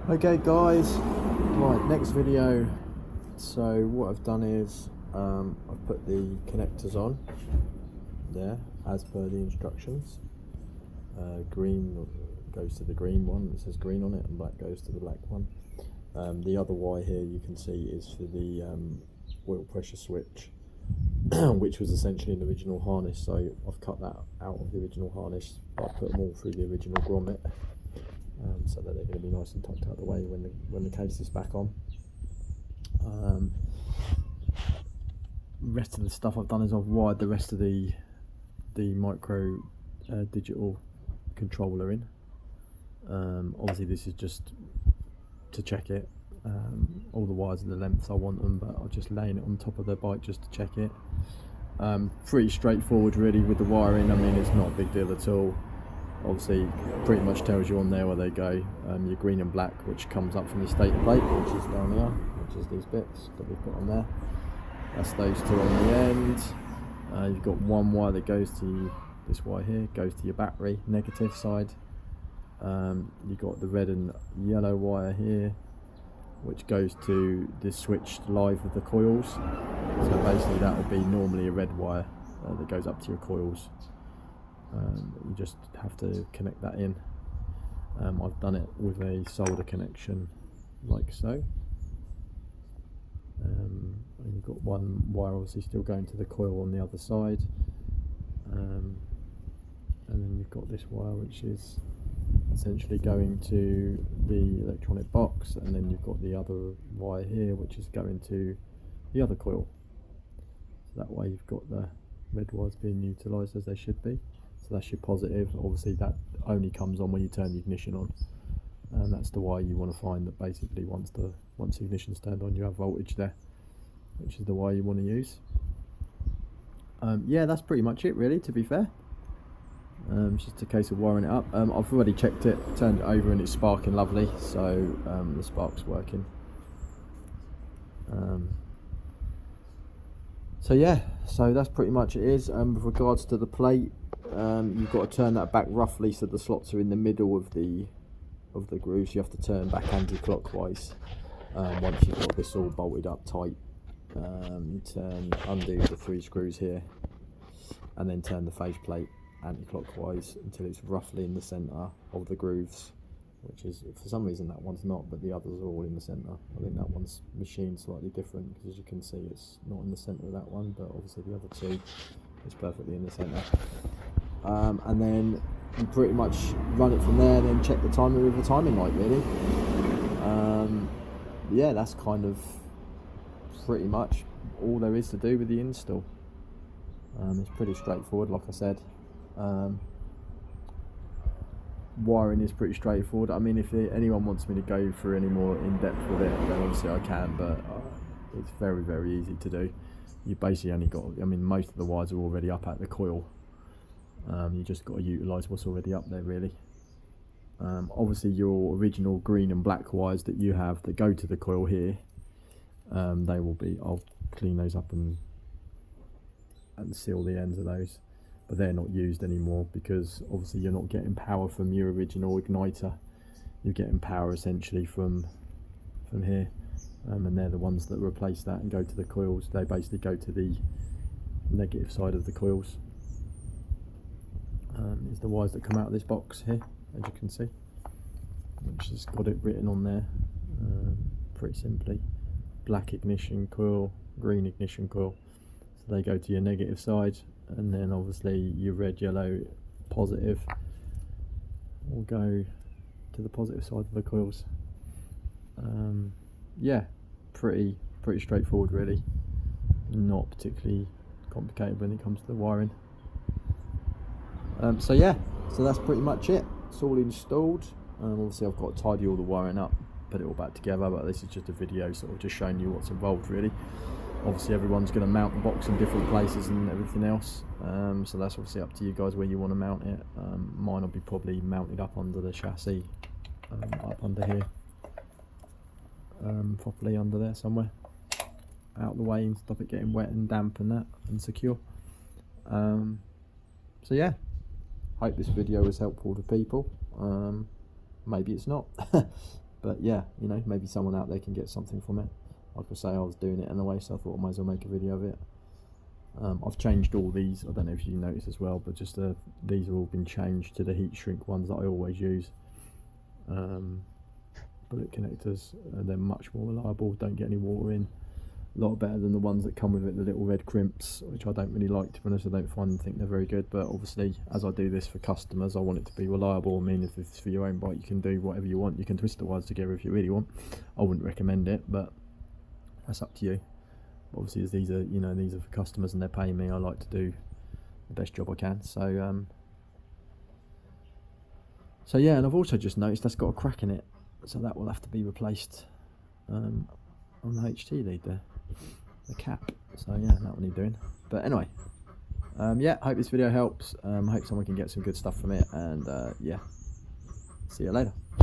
Okay guys, right, next video. So what I've done is I've put the connectors on there as per the instructions. Green goes to the green one, it says green on it, and black goes to the black one. The other wire here you can see is for the oil pressure switch which was essentially an original harness, so I've cut that out of the original harness. I put them all through the original grommet, so that they're going to be nice and tucked out of the way when the case is back on. Rest of the stuff I've done is I've wired the rest of the micro digital controller in. Obviously this is just to check it. All the wires are the lengths I want them, but I'm just laying it on top of the bike just to check it. Pretty straightforward really with the wiring. I mean, it's not a big deal at all. Obviously pretty much tells you on there where they go. Your green and black, which comes up from the stator plate, which is down here, which is these bits that we've put on there. That's those two on the end. You've got one wire that goes to this wire here, goes to your battery negative side. You've got the red and yellow wire here, which goes to the switched live of the coils. So basically that would be normally a red wire that goes up to your coils. You just have to connect that in. I've done it with a solder connection like so. And you've got one wire obviously still going to the coil on the other side. And then you've got this wire which is essentially going to the electronic box, and then you've got the other wire here which is going to the other coil. So that way you've got the red wires being utilised as they should be. So that's your positive. Obviously that only comes on when you turn the ignition on, and that's the wire you want to find that basically once the ignition's turned on you have voltage there, which is the wire you want to use. Yeah, that's pretty much it really, to be fair. It's just a case of wiring it up. I've already checked it, turned it over, and it's sparking lovely, so the spark's working. So yeah, so that's pretty much it is. With regards to the plate, you've got to turn that back roughly so the slots are in the middle of the grooves. You have to turn back anti-clockwise once you've got this all bolted up tight. You undo the 3 screws here, and then turn the face plate anti-clockwise until it's roughly in the centre of the grooves, which is, for some reason that one's not, but the others are all in the centre. I think that one's machined slightly different, because as you can see it's not in the centre of that one, but obviously the other two is perfectly in the centre. And then you pretty much run it from there, and then check the timer with the timing light really. Yeah, that's kind of pretty much all there is to do with the install. It's pretty straightforward, like I said. Wiring is pretty straightforward. I mean, if anyone wants me to go through any more in depth with it, then obviously I can, but it's very, very easy to do. You basically only got, I mean, most of the wires are already up at the coil. You just got to utilise what's already up there really. Obviously your original green and black wires that you have that go to the coil here, they will be, I'll clean those up and seal the ends of those, but they're not used anymore, because obviously you're not getting power from your original igniter. You're getting power essentially from here, and they're the ones that replace that and go to the coils. They basically go to the negative side of the coils. Is the wires that come out of this box here, as you can see, which has got it written on there pretty simply: black ignition coil, green ignition coil. So they go to your negative side, and then obviously your red, yellow, positive will go to the positive side of the coils. Yeah, pretty straightforward really, not particularly complicated when it comes to the wiring. So yeah, so that's pretty much it. It's all installed. Obviously I've got to tidy all the wiring up, put it all back together, but this is just a video sort of just showing you what's involved really. Obviously everyone's going to mount the box in different places and everything else, so that's obviously up to you guys where you want to mount it. Mine will be probably mounted up under the chassis, up under here, properly under there somewhere, out of the way and stop it getting wet and damp and that, and secure. So yeah, hope this video was helpful to people. Maybe it's not. But yeah, you know, maybe someone out there can get something from it. Like I say, I was doing it anyway, so I thought I might as well make a video of it. I've changed all these, I don't know if you noticed as well, but just these have all been changed to the heat shrink ones that I always use. Bullet connectors, they're much more reliable, don't get any water in. A lot better than the ones that come with it, the little red crimps, which I don't really like, to be honest. I don't think they're very good, but obviously as I do this for customers, I want it to be reliable. I mean, if it's for your own bike, you can do whatever you want. You can twist the wires together if you really want. I wouldn't recommend it, but that's up to you. Obviously, as these are, you know, these are for customers and they're paying me, I like to do the best job I can. So yeah, and I've also just noticed that's got a crack in it, so that will have to be replaced on the HT lead there, the cap. So yeah, that will need doing. But anyway, yeah, hope this video helps. Hope someone can get some good stuff from it, and yeah, see you later.